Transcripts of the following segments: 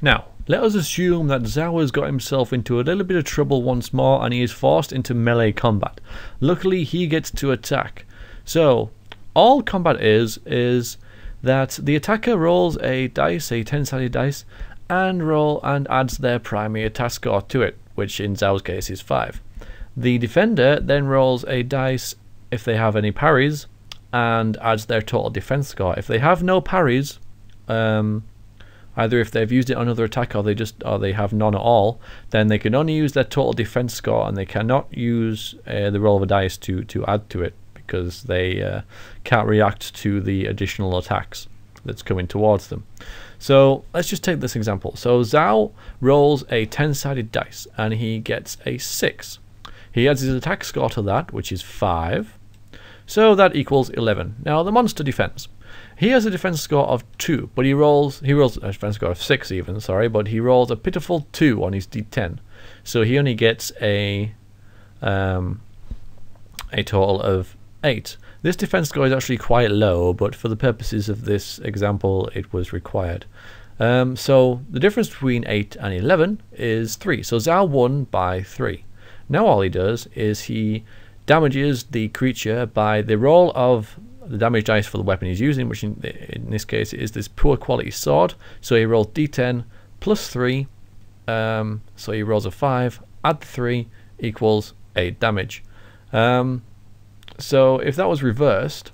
Now, let us assume that Zhao has got himself into a little bit of trouble once more and he is forced into melee combat. Luckily, he gets to attack. So, all combat is that the attacker rolls a dice, a 10-sided dice, and adds their primary attack score to it, which in Zhao's case is 5. The defender then rolls a dice if they have any parries and adds their total defense score. If they have no parries, either if they've used it on another attack or they have none at all, then they can only use their total defense score and they cannot use the roll of a dice to add to it, because they can't react to the additional attacks that's coming towards them. So let's just take this example. So Zhao rolls a 10-sided dice and he gets a 6. He adds his attack score to that, which is 5. So that equals 11. Now the monster defends. He has a defense score of 2, but he rolls a defense score of 6 even, sorry, but he rolls a pitiful 2 on his d10. So he only gets a total of 8. This defense score is actually quite low, but for the purposes of this example it was required. So the difference between 8 and 11 is 3. So Zhao won by 3. Now all he does is he damages the creature by the roll of the damage dice for the weapon he's using, which in this case is this poor quality sword. So he rolls d10 plus 3, so he rolls a 5, add 3 equals 8 damage. So if that was reversed,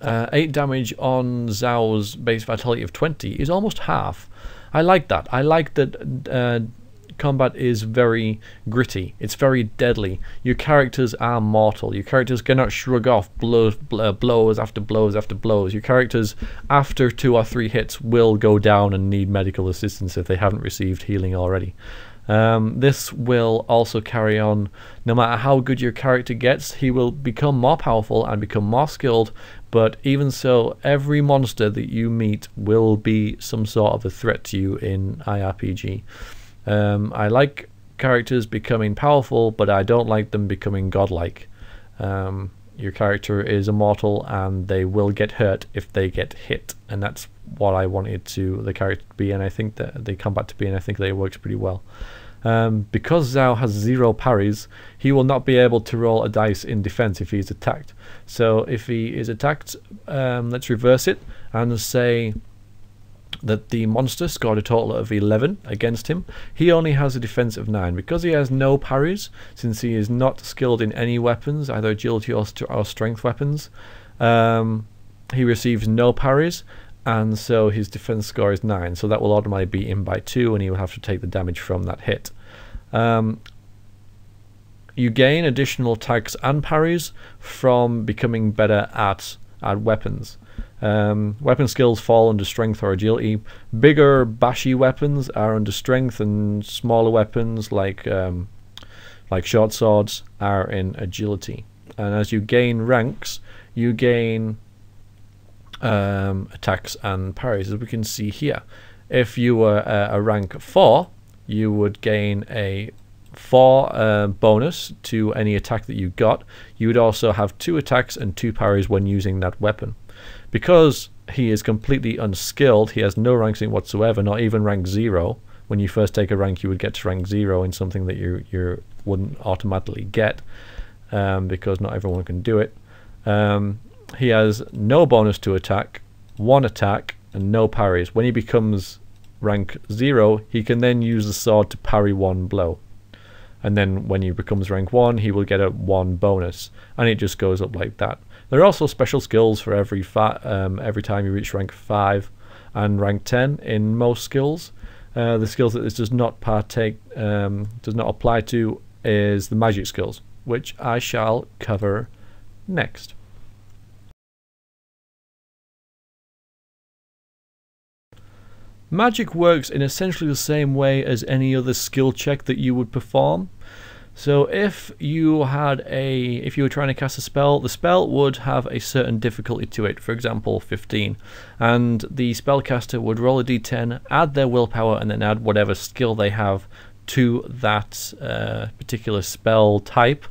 8 damage on Zhao's base vitality of 20 is almost half. I like that. I like that combat is very gritty. It's very deadly. Your characters are mortal. Your characters cannot shrug off blows after blows after blows. Your characters, after 2 or 3 hits, will go down and need medical assistance if they haven't received healing already. This will also carry on. No matter how good your character gets, he will become more powerful and become more skilled, but even so, every monster that you meet will be some sort of a threat to you in IRPG. I like characters becoming powerful, but I don't like them becoming godlike. Your character is immortal and they will get hurt if they get hit, and that's what I wanted the character to be, and I think that the combat to be, and I think that it works pretty well. Because Zhao has 0 parries, he will not be able to roll a dice in defense if he is attacked. So if he is attacked, let's reverse it and say that the monster scored a total of 11 against him. He only has a defense of 9. Because he has no parries, since he is not skilled in any weapons, either agility or strength weapons, he receives no parries, and so his defense score is 9. So that will automatically beat him by 2, and he will have to take the damage from that hit. You gain additional attacks and parries from becoming better at weapons. Weapon skills fall under strength or agility. Bigger bashy weapons are under strength, and smaller weapons like short swords are in agility. And as you gain ranks, you gain attacks and parries, as we can see here. If you were a rank 4, you would gain a 4 bonus to any attack that you got. You would also have 2 attacks and 2 parries when using that weapon. Because he is completely unskilled, he has no ranking whatsoever, not even rank 0. When you first take a rank, you would get to rank 0 in something that you wouldn't automatically get, because not everyone can do it. He has no bonus to attack, 1 attack, and no parries. When he becomes rank 0, he can then use the sword to parry 1 blow. And then when he becomes rank 1, he will get a 1 bonus, and it just goes up like that. There are also special skills for every time you reach rank 5 and rank 10 in most skills. The skills that this does not apply to is the magic skills, which I shall cover next. Magic works in essentially the same way as any other skill check that you would perform. So if you were trying to cast a spell, the spell would have a certain difficulty to it, for example 15, and the spellcaster would roll a d10, add their willpower, and then add whatever skill they have to that particular spell type,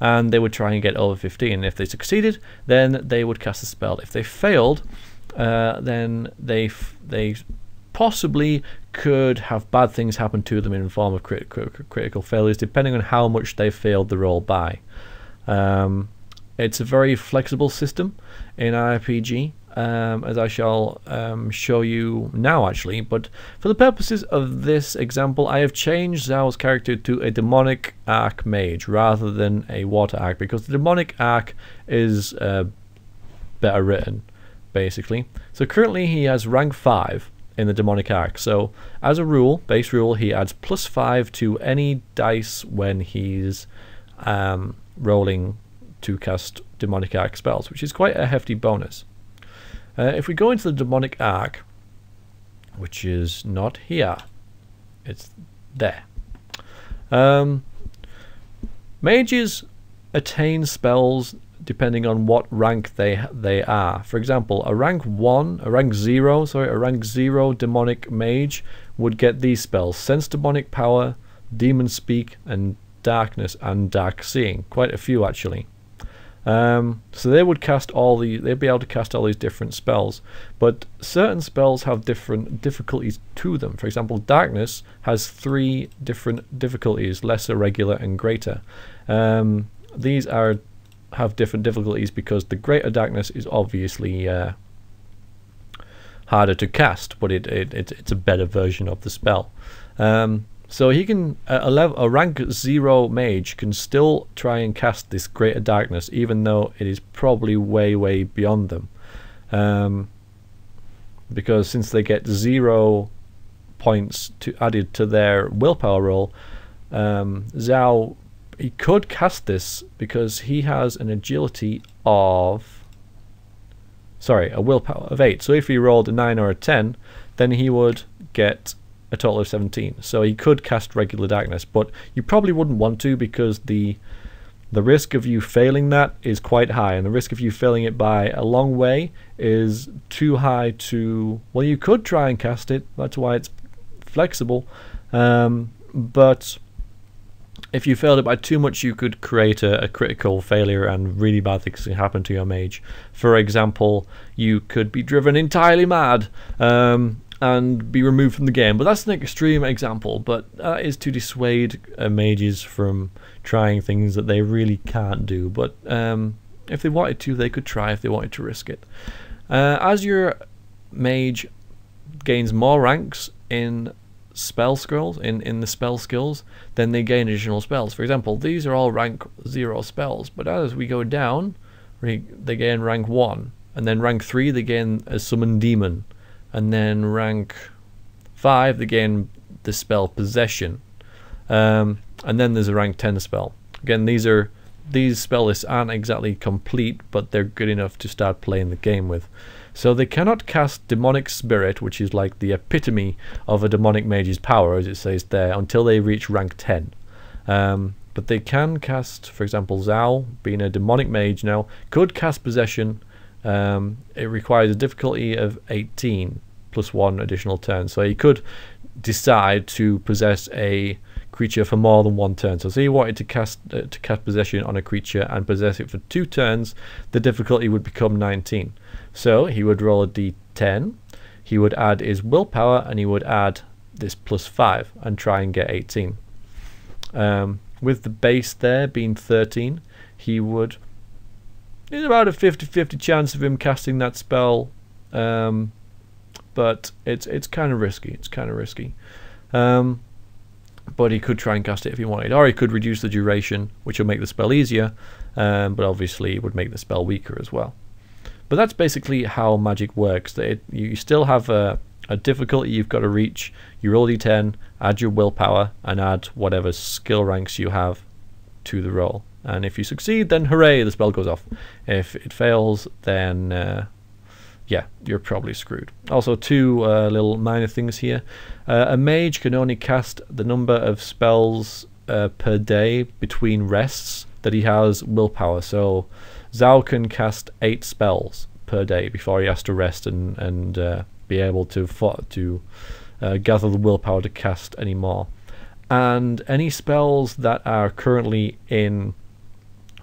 and they would try and get over 15. And if they succeeded, then they would cast a spell. If they failed, then they possibly could have bad things happen to them in the form of critical failures, depending on how much they failed the roll by. It's a very flexible system in RPG, as I shall show you now actually, but for the purposes of this example I have changed Zhao's character to a demonic arc mage rather than a water arc, because the demonic arc is better written basically. So currently he has rank 5 in the demonic arc, so as a rule, base rule, he adds +5 to any dice when he's rolling to cast demonic arc spells, which is quite a hefty bonus. If we go into the demonic arc, which is not here, it's there. Mages attain spells depending on what rank they are. For example, a rank 0 demonic mage would get these spells: Sense Demonic Power, Demon Speak, and Darkness and Dark Seeing. Quite a few actually. So they would cast they'd be able to cast all these different spells, but certain spells have different difficulties to them. For example, Darkness has 3 different difficulties: lesser, regular, and greater. These have different difficulties because the greater Darkness is obviously harder to cast, but it's a better version of the spell. So he can a rank 0 mage can still try and cast this greater darkness, even though it is probably way beyond them, because since they get 0 points added to their willpower roll, Zhao, he could cast this because he has an agility of a willpower of 8. So if he rolled a 9 or a 10, then he would get a total of 17. So he could cast regular darkness, but you probably wouldn't want to, because the risk of you failing that is quite high, and the risk of you failing it by a long way is too high to... Well, you could try and cast it, that's why it's flexible, but if you failed it by too much, you could create a critical failure and really bad things can happen to your mage. For example, you could be driven entirely mad, and be removed from the game. But that's an extreme example, but that is to dissuade mages from trying things that they really can't do. But if they wanted to, they could try if they wanted to risk it. As your mage gains more ranks in spell scrolls, in the spell skills, then they gain additional spells. For example, these are all rank 0 spells, but as we go down, they gain rank 1, and then rank 3 they gain a Summon Demon, and then rank 5 they gain the spell Possession, and then there's a rank 10 spell. Again, these spell lists aren't exactly complete, but they're good enough to start playing the game with. So they cannot cast Demonic Spirit, which is like the epitome of a demonic mage's power, as it says there, until they reach rank 10. But they can cast, for example, Zhao, being a demonic mage now, could cast Possession. It requires a difficulty of 18 plus 1 additional turn, so he could decide to possess a creature for more than 1 turn. So say he wanted to cast Possession on a creature and possess it for 2 turns, the difficulty would become 19. So he would roll a d10, he would add his willpower, and he would add this +5 and try and get 18. With the base there being 13, he would... There's about a 50-50 chance of him casting that spell, but it's kind of risky. It's kind of risky. But he could try and cast it if he wanted, or he could reduce the duration, which will make the spell easier, but obviously it would make the spell weaker as well. But that's basically how magic works. You still have a difficulty you've got to reach. You roll d10, add your willpower, and add whatever skill ranks you have to the roll. And if you succeed, then hooray, the spell goes off. If it fails, then yeah, you're probably screwed. Also, 2 little minor things here. A mage can only cast the number of spells per day between rests that he has willpower. So Zhao can cast 8 spells per day before he has to rest and be able to gather the willpower to cast any more. And any spells that are currently in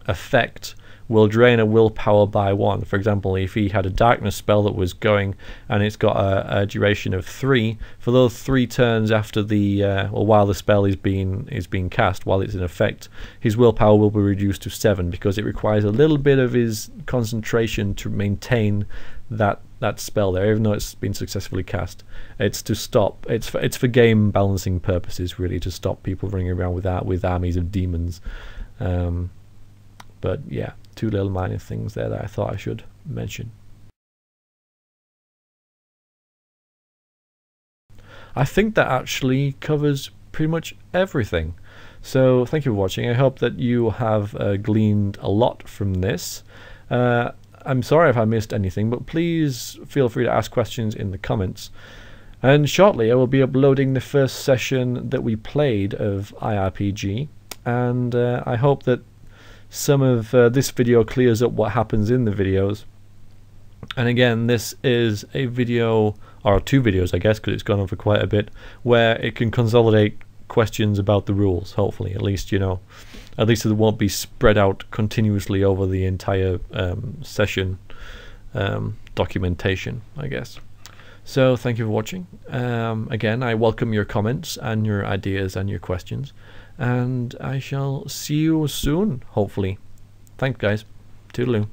effect will drain a willpower by 1. For example, if he had a darkness spell that was going and it's got a duration of 3, for those 3 turns after the or while the spell is being cast, while it's in effect, his willpower will be reduced to 7, because it requires a little bit of his concentration to maintain that spell there, even though it's been successfully cast. It's to stop. It's for game balancing purposes, really, to stop people running around with armies of demons. But yeah, 2 little minor things there that I thought I should mention. I think that actually covers pretty much everything. So thank you for watching. I hope that you have gleaned a lot from this. I'm sorry if I missed anything, but please feel free to ask questions in the comments. And shortly I will be uploading the first session that we played of IRPG, and I hope that some of this video clears up what happens in the videos. And again, this is a video, or 2 videos I guess, because it's gone on for quite a bit, where it can consolidate questions about the rules, hopefully. At least, you know, at least it won't be spread out continuously over the entire session documentation, I guess. So thank you for watching. Again, I welcome your comments and your ideas and your questions, and I shall see you soon, hopefully. Thanks guys. Toodaloo.